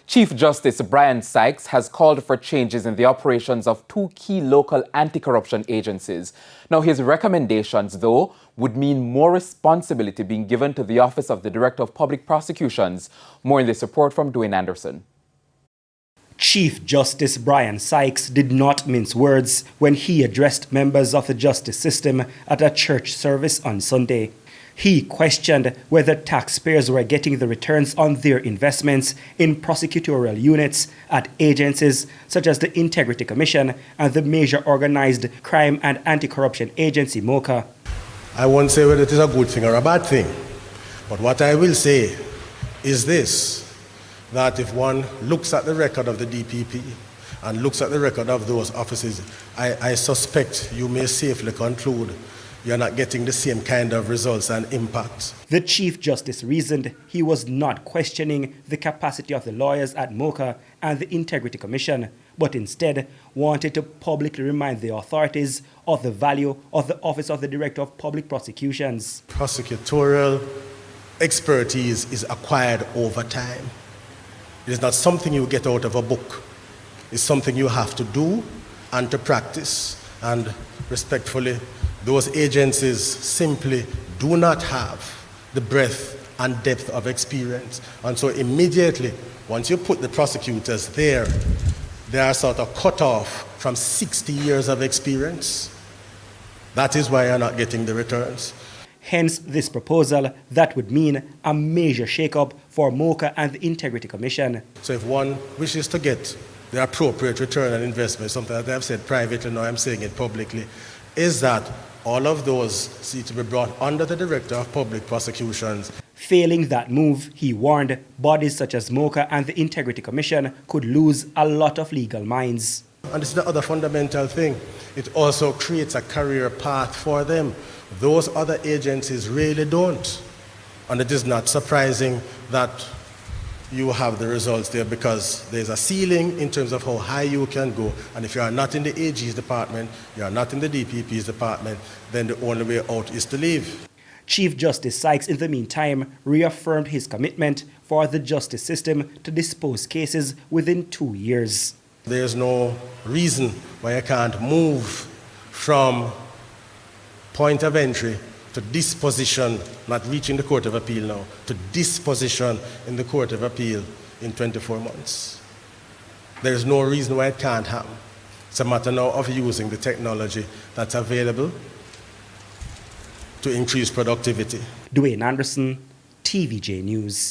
Chief Justice Bryan Sykes has called for changes in the operations of two key local anti-corruption agencies. Now, his recommendations, though, would mean more responsibility being given to the Office of the Director of Public Prosecutions. More in this report from Dwayne Anderson. Chief Justice Bryan Sykes did not mince words when he addressed members of the justice system at a church service on Sunday. He questioned whether taxpayers were getting the returns on their investments in prosecutorial units at agencies such as the Integrity Commission and the major organized crime and anti-corruption agency, MOCA. I won't say whether it is a good thing or a bad thing, but what I will say is this, that if one looks at the record of the DPP and looks at the record of those offices, I suspect you may safely conclude you're not getting the same kind of results and impact. The Chief Justice reasoned he was not questioning the capacity of the lawyers at MOCA and the Integrity Commission, but instead wanted to publicly remind the authorities of the value of the Office of the Director of Public Prosecutions. Prosecutorial expertise is acquired over time. It is not something you get out of a book. It's something you have to do and to practice. And respectfully, those agencies simply do not have the breadth and depth of experience. And so immediately, once you put the prosecutors there, they are sort of cut off from 60 years of experience. That is why you're not getting the returns. Hence this proposal that would mean a major shake-up for MOCA and the Integrity Commission. So if one wishes to get the appropriate return on investment, something that I've said privately, now I'm saying it publicly, is that all of those need to be brought under the Director of Public Prosecutions. Failing that move, he warned, bodies such as MOCA and the Integrity Commission could lose a lot of legal minds. And this is the other fundamental thing. It also creates a career path for them. Those other agencies really don't. And it is not surprising that you have the results there, because there's a ceiling in terms of how high you can go. And if you are not in the AG's department, you are not in the DPP's department, then the only way out is to leave. Chief Justice Sykes, in the meantime, reaffirmed his commitment for the justice system to dispose cases within 2 years. There's no reason why I can't move from point of entry to disposition, not reaching the Court of Appeal now, to disposition in the Court of Appeal in 24 months. There's no reason why it can't happen. It's a matter now of using the technology that's available to increase productivity. Dwayne Anderson, TVJ News.